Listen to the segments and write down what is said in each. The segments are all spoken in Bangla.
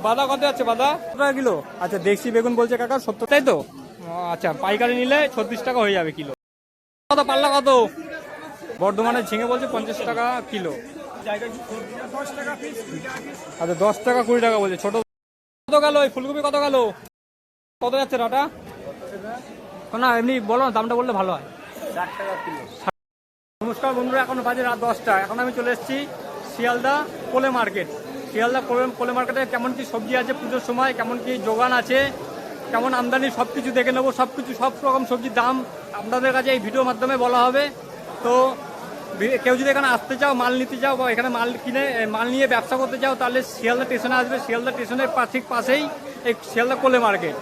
বাদা কত আছে? বাদা টাকা কিলো। আচ্ছা দেশি বেগুন বলছে কাকা 70, তাই তো? আচ্ছা পাইকারি নিলে 36 টাকা হয়ে যাবে কিলো। কত পাল্লা কত? বর্ধমানে ঝিঙে বলছে 50 টাকা কিলো। আচ্ছা 10 টাকা 20 টাকা বলছে। ছোট কত গেল? এই ফুলকপি কত গেল? কত যাচ্ছে ডাটা? না এমনি বলো না, দামটা বললে ভালো হয়। 60 টাকা কিলো। নমস্কার বন্ধুরা, এখন বাজে রাত 10টা। এখন আমি চলে এসেছি শিয়ালদা কোলে মার্কেট। শিয়ালদা কোলে মার্কেটে কেমন কি সবজি আছে পুজোর সময়, কেমন কি যোগান আছে, কেমন আমদানি, সব কিছু দেখে নেবো। সব রকম সবজির দাম আপনাদের কাছে এই ভিডিওর মাধ্যমে বলা হবে। তো কেউ যদি এখানে আসতে চাও, মাল নিতে চাও, বা এখানে মাল নিয়ে ব্যবসা করতে চাও, তাহলে শিয়ালদা স্টেশনে আসবে। শিয়ালদা স্টেশনের ঠিক পাশেই এই শিয়ালদা কোলে মার্কেট।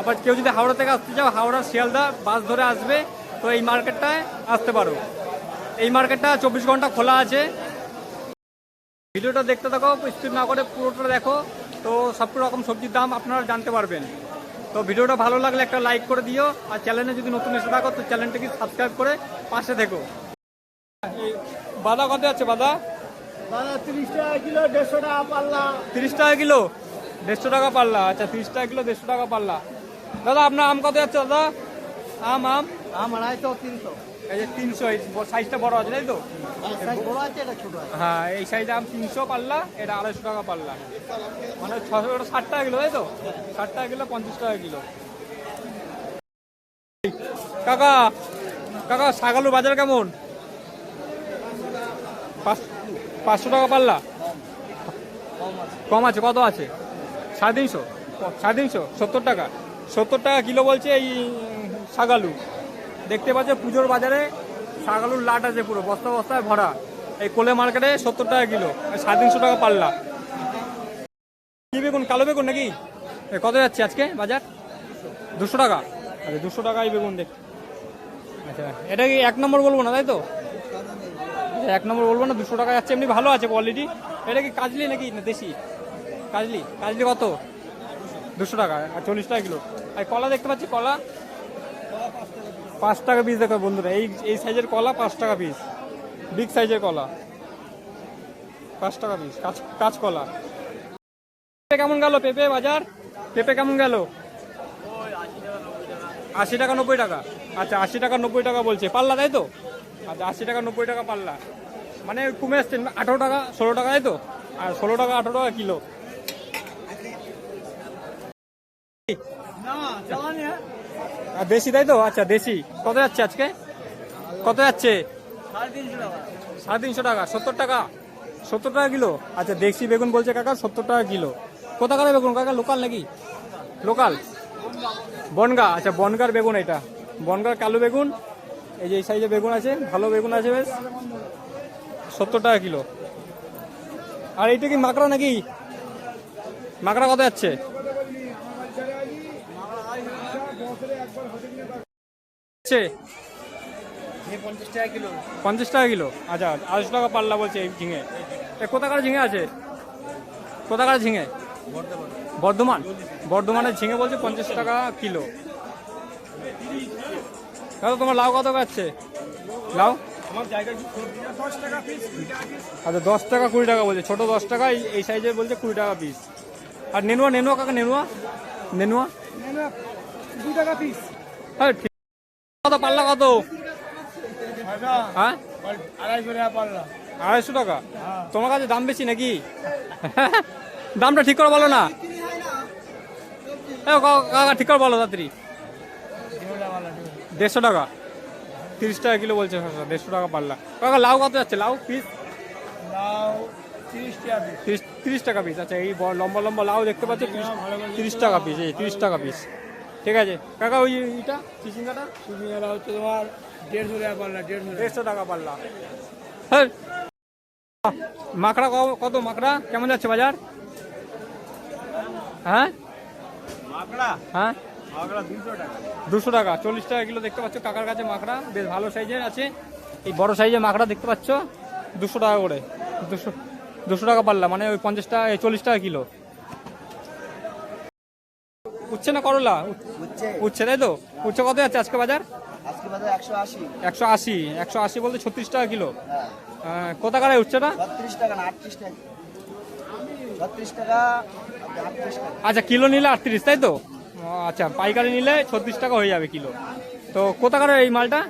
আবার কেউ যদি হাওড়া থেকে আসতে চাও, হাওড়া শিয়ালদা বাস ধরে আসবে, তো এই মার্কেটটায় আসতে পারো। এই মার্কেটটা 24 ঘন্টা খোলা আছে। ভিডিওটা দেখতে থাকো, স্কিপ না করে পুরোটা দেখো, তো সব রকম সবজির দাম আপনারা জানতে পারবেন। তো ভিডিওটা ভালো লাগলে একটা লাইক করে দিও, আর চ্যানেলে যদি নতুন এসে থাকো তো চ্যানেলটাকে সাবস্ক্রাইব করে পাশে থেকো। বাদা কত আছে? বাদা 30 টাকা কিলো, 150 টাকা পাল্লা। 30 টাকা কিলো, 150 টাকা পাল্লা। আচ্ছা 30 টাকা কিলো, 150 টাকা পাল্লা। দাদা আপনার আম কত যাচ্ছে দাদা? আম 250, 300। এই যে 300, এই সাইজটা বড় আছে তাই তো? বড় আছে, এটা ছোট আছে। হ্যাঁ এই সাইজে আম 300 পাল্লা, এটা 250 টাকা পাল্লা, মানে 60 টাকা কিলো তাই তো? 60 টাকা কিলো, 50 টাকা কিলো। কাকা কাকা শাকালু বাজার কেমন? 500 টাকা পাল্লা। কম আছে? কত আছে? 350, 350, 70 টাকা। 70 টাকা কিলো বলছে এই শাকালু। দেখতে পাচ্ছে পুজোর বাজারে শাকালুর লাট আছে, পুরো বস্তা বস্তায় ভরা। এই কোলে মার্কেটে 70 টাকা কিলো, 350 টাকা পাল্লা। কি বেগুন? কালো বেগুন নাকি? কত যাচ্ছে আজকে বাজার? 200 টাকা। আচ্ছা 200 টাকাই বেগুন দেখ। আচ্ছা এটা কি 1 নম্বর বলবো না তাই তো? 1 নম্বর বলবো না, 200 টাকা যাচ্ছে। এমনি ভালো আছে কোয়ালিটি। এটা কি কাজলি নাকি না দেশি? কাজলি কত? 200 টাকা আর 40 টাকা কিলো। আর কলা দেখতে পাচ্ছি, কলা 5 টাকা পিস। দেখো বন্ধুরা, এই সাইজের কলা 5 টাকা পিস, বিগ সাইজের কলা 5 টাকা পিস। কাঁচ কলা। পেঁপে কেমন গেল? পেঁপে বাজার, পেঁপে কেমন গেল? 80 টাকা 90 টাকা। আচ্ছা 80 টাকা 90 টাকা বলছে পাল্লা তাই তো? আচ্ছা 80 টাকা 90 টাকা পাল্লা, মানে কমে আসছে। 18 টাকা 16 টাকা তাই তো? আর 16 টাকা 18 টাকা কিলো। আর দেশি তাই তো? আচ্ছা দেশি কত যাচ্ছে আজকে? কত যাচ্ছে? 350 টাকা। 70 টাকা, 70 টাকা কিলো। আচ্ছা দেশি বেগুন বলছে কাকা 70 টাকা কিলো। কোথাকার বেগুন কাকা? লোকাল নাকি? লোকাল বনগা। আচ্ছা বনগার বেগুন, এটা বনগার কালো বেগুন। এই যে এই সাইজে বেগুন আছে, ভালো বেগুন আছে বেশ, 70 টাকা কিলো। আর এইটা কি মাকড়া নাকি? মাকড়া কত যাচ্ছে? 50 টাকা কিলো। 50 টাকা কিলো। আচ্ছা 250 টাকা পাল্লা বলছে এই ঝিঙে। কোথাকার ঝিঙে আছে? কোথাকার ঝিঙে? বর্ধমানের ঝিঙে বলছে 50 টাকা কিলো। দাদা তোমার লাউ কত যাচ্ছে? লাউ আচ্ছা 10 টাকা 20 টাকা বলছে। ছোট 10 টাকা, এই সাইজের বলছে 20 টাকা পিস। আর নেনুয়া কাকা? নেনুয়া 2 টাকা পিস। হ্যাঁ ঠিক। কত পাল্লা কত? হ্যাঁ 250 টাকা পাল্লা। 250 টাকা। তোমার কাছে দাম বেশি নাকি? দামটা ঠিক করে বলো না। কাকা ঠিক করে বলো তাড়াতাড়ি। 150 টাকা, 30 টাকা কিলো বলছে। 150 টাকা পাল্লা। কাকা লাউ কত যাচ্ছে? লাউ পিস 30 টাকা পিস। আচ্ছা এই লম্বা লম্বা লাউ দেখতে পাচ্ছি 30 টাকা পিস। এই 30 টাকা পিস, ঠিক আছে কাকা। ওই এটা চিচিঙ্গাটা হচ্ছে তোমার 150 টাকা পাল্লা। 150 টাকা পাল্লা। হ্যাঁ মাকড়া কত? মাকড়া কেমন যাচ্ছে বাজার? হ্যাঁ হ্যাঁ 200 টাকা, 40 টাকা কিলো দেখতে পাচ্ছ কাকার কাছে। মাকড়া বেশ ভালো সাইজের আছে। এই বড় সাইজের মাকড়া দেখতে পাচ্ছ 200 টাকা করে। 200 টাকা পাল্লা, মানে ওই 50 টাকা 40 টাকা কিলো। উচ্ছে না করলা? উচ্ছে তাই তো? উচ্ছে কত যাচ্ছে আজকে বাজার? আজকে বাজার 180। 180 বলতে 36 টাকা কিলো। কোথাকার উচ্ছেটা? 36 টাকা না 38 টাকা। 36 টাকা 38 টাকা। আচ্ছা কিলো নিলে 38, তাই তো? আচ্ছা পাইকারি নিলে 36 টাকা হয়ে যাবে কিলো। তো কোথাকার এই মালটা?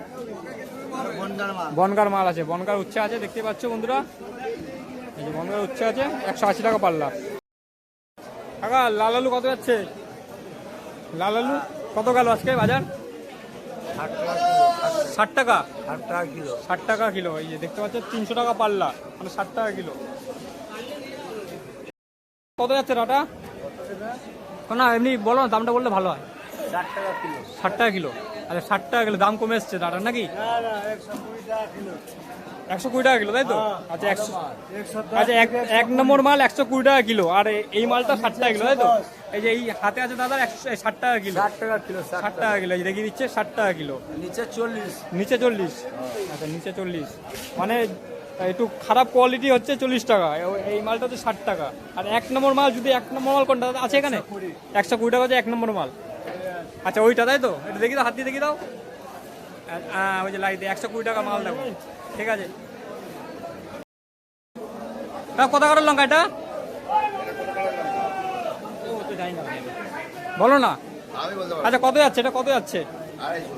বনগাঁর মাল। বনগার মাল আছে, বনগার উচ্ছে আছে, দেখতে পাচ্ছ বন্ধুরা। এই যে বনগার উচ্ছে আছে 180 টাকা পাল্লা। কাকা লাল আলু কত যাচ্ছে? লাল আলু কত গেল আজকে বাজার? 60 টাকা। 8 টাকা কিলো। 60 টাকা কিলো। এই যে দেখতে পাচ্ছ 300 টাকা পাল্লা, মানে 60 টাকা কিলো। কত যাচ্ছে ডাটা? না এমনি বলো না, দামটা বললে ভালো হয়। 60 টাকা কিলো। 60 টাকা কিলো। আচ্ছা 60 টাকা কিলো দাম কমে এসছে ডাটার নাকি? না না 120 টাকা কিলো। 120 টাকা কিলো, তাই তো? আচ্ছা 100। 110 আচ্ছা এক নম্বর মাল 120 টাকা কিলো, আর এই মালটা 60 টাকা কিলো, তাই তো? এই যে এই হাতে আছে দাদা 60 টাকা কিলো। 60 টাকা কিলো। 60 টাকা কিলো, এই দেখিয়ে দিচ্ছে 60 টাকা কিলো। নিচে 40। নিচে 40। আচ্ছা নিচে 40, মানে একটু খারাপ কোয়ালিটি হচ্ছে 40 টাকা। এই মালটা হচ্ছে 60 টাকা। আর এক নম্বর মাল, যদি এক নম্বর মাল কোনটা আছে এখানে? 120 টাকা হচ্ছে এক নম্বর মাল। আচ্ছা ওইটা, তাই তো? এটা দেখি দাও, হাত দিয়ে দেখি দাও। ওই যে লাইট 120 টাকা মাল দেখো, ঠিক আছে। কত করে লঙ্কা এটা? বলো না। আচ্ছা কত যাচ্ছে এটা, কত যাচ্ছে?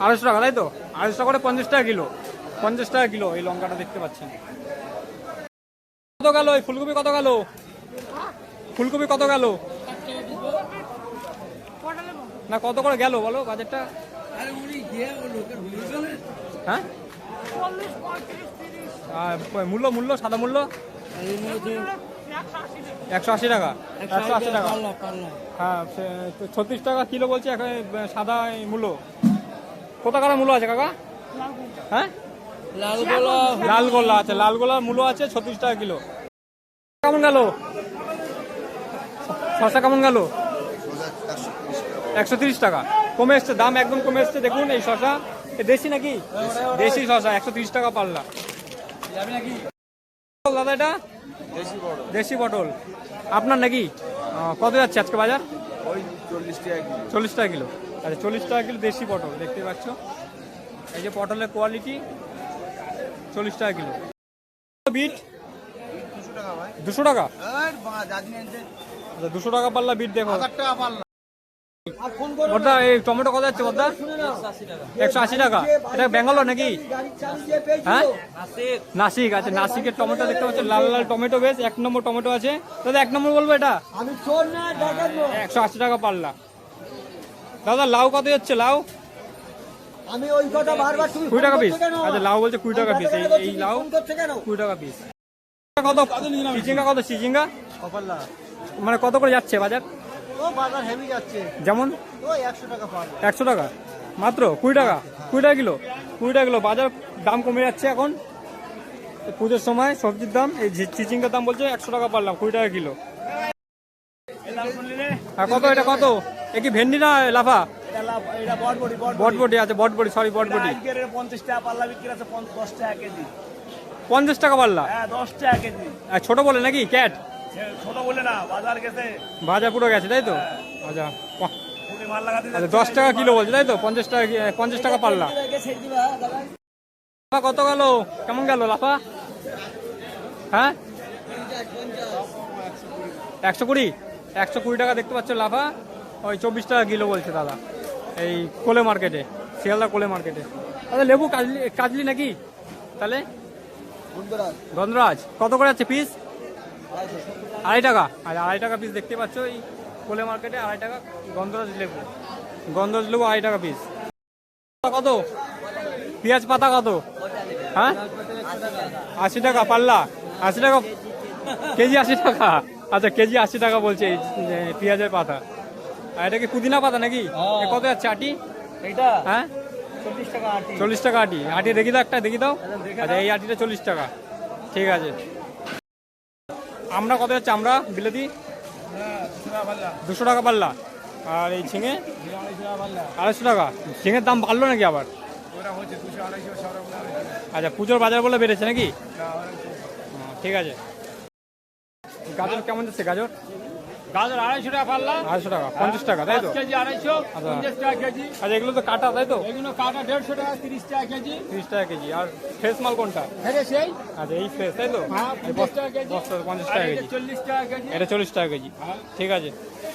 250 টাকা, তাই তো? 250 টাকা করে 50 টাকা কিলো। 50 টাকা কিলো এই লঙ্কাটা দেখতে পাচ্ছেন। কত গেল এই ফুলকপি? কত গেল ফুলকপি? কত গেল না, কত করে গেল বলো বাজারটা? হ্যাঁ মূল্য মূল্য সাদা মূল্য 180 টাকা। 180 টাকা। হ্যাঁ 36 টাকা কিলো বলছে এখন সাদা মূল্য। কোথাকার মূল্য আছে কাকা? হ্যাঁ লালগোলা আছে, লালগোলার মূল্য আছে 36 টাকা কিলো। কেমন গেল শসা? কেমন গেল? 130 টাকা। কমে এসছে দাম, একদম কমে এসছে। দেখুন এই শসা দেশি নাকি? দেশি শসা 130 টাকা পাল্লা। দাদা এটা দেশি পটল আপনার নাকি? কত যাচ্ছে আজকে বাজার? ওই 40 টাকা কিলো। 40 টাকা কিলো। আচ্ছা 40 টাকা কিলো দেশি পটল দেখতে পাচ্ছ। এই যে পটলের কোয়ালিটি 40 টাকা কিলো। বিট 200 টাকা ভাই। 200 টাকা। এই বাবা জানি আনতে আচ্ছা 200 টাকা পাল্লা বিট দেখো। 1000 টাকা পাল্লা। আর ফোন করে বড়দা এই টমেটো কত যাচ্ছে বড়দা? 180 টাকা। এটা ব্যাঙ্গালোর নাকি? হ্যাঁ নাসিক। আচ্ছা নাসিকের টমেটো দেখতে পাচ্ছ, লাল লাল টমেটো, বেশ এক নম্বর টমেটো আছে দাদা। এক নম্বর বলবো এটা? আমি চোর না ডাকাত না। 180 টাকা পাল্লা। দাদা লাউ কত যাচ্ছে? লাউ আমি ওই কথা বারবার তুমি 20 টাকা পিস। ফোন করছো কেন? আচ্ছা লাউ বলছে 20 টাকা পিস। এই লাউ ফোন করছো কেন? 20 টাকা পিস। কত চিচিঙ্গা? কত চিচিঙ্গা? কপাল্লা। মানে কত করে যাচ্ছে বাজার? ও বাজার হেভি যাচ্ছে। যেমন ও 100 টাকা পাল্লা। 100 টাকা মাত্র? 20 টাকা? 20 টাকা কিলো? 20 টাকা কিলো। বাজার দাম কমে যাচ্ছে এখন পুজোর সময়। সবজির দাম, এই চিচিঙ্গার দাম বলছে 100 টাকা পারলাম, 20 টাকা কিলো। আর কত এটা? কত এ কি ভেন্ডি না লাফা? এটা বটবটি বটবটি আছে, বটবটি, সরি বটবটি। 50 টাকা পাল্লা বিক্রি আছে 10 টাকা কেজি। 50 টাকা পাল্লা? হ্যাঁ 10 টাকা কেজি। আর ছোট বলে নাকি ক্যাট? ছোট বলে না, বাজার গেছে। বাজার পুরো গেছে, তাই তো? আচ্ছা পুরি মাল লাগাতে আচ্ছা 10 টাকা কিলো বলছে, তাই তো? 50 টাকা পাল্লা। লাফা কত গেল? কেমন গেল লাফা? হ্যাঁ 120। 120 টাকা দেখতে পাচ্ছ লাফা। ওই 24 টাকা কিলো বলছে দাদা, এই কোলে মার্কেটে, শিয়ালদা কোলে মার্কেটে। আচ্ছা লেবু কাজলি নাকি তাহলে? গন্ধরাজ কত করে যাচ্ছে পিস? 2.5 টাকা। আর 2.5 টাকা পিস দেখতে পাচ্ছ এই কোলে মার্কেটে, 2.5 টাকা গন্ধরাজ লেবু। গন্ধরাজ লেবু 2.5 টাকা পিস। কত পেঁয়াজ পাতা কত? হ্যাঁ 80 টাকা পাল্লা। 80 টাকা কেজি? 80 টাকা। আচ্ছা কেজি 80 টাকা বলছে এই পেঁয়াজের পাতা। আর এটা কি পুদিনা পাতা নাকি? এ কত যাচ্ছে আটি? এইটা হ্যাঁ 40 টাকা আটি। 40 টাকা আটি। আটি দেখি দাও, একটা দেখি দাও। আচ্ছা এই আটিটা 40 টাকা, ঠিক আছে। আমরা কত যাচ্ছে? আমরা বিলেতি 200 টাকা পাল্লা। আর এই ঝিঙে 250 টাকা। ঝিঙের দাম বাড়লো নাকি আবার? আচ্ছা পুজোর বাজার বলে বেড়েছে নাকি? ঠিক আছে। গাজর কেমন যাচ্ছে? গাজর গাজর 250 টাকা পাল্লা, 250 টাকা, 50 টাকা, তাই তো? 5 কেজি 250, আচ্ছা। 50 টাকা কেজি। আচ্ছা, এগুলো তো কাটা, তাই তো? এগুলো কাটা 150 টাকা, 30 টাকা কেজি। 30 টাকা কেজি। আর ফ্রেশ মাল কোনটা? হ্যাঁ সেই আচ্ছা, এই ফ্রেশ, তাই তো? হ্যাঁ, এই 50 টাকা কেজি। বস্তা 50 আর টাকা এটা কেজি। 40 টাকা কেজি। এটা 40 টাকা কেজি। হ্যাঁ। ঠিক আছে।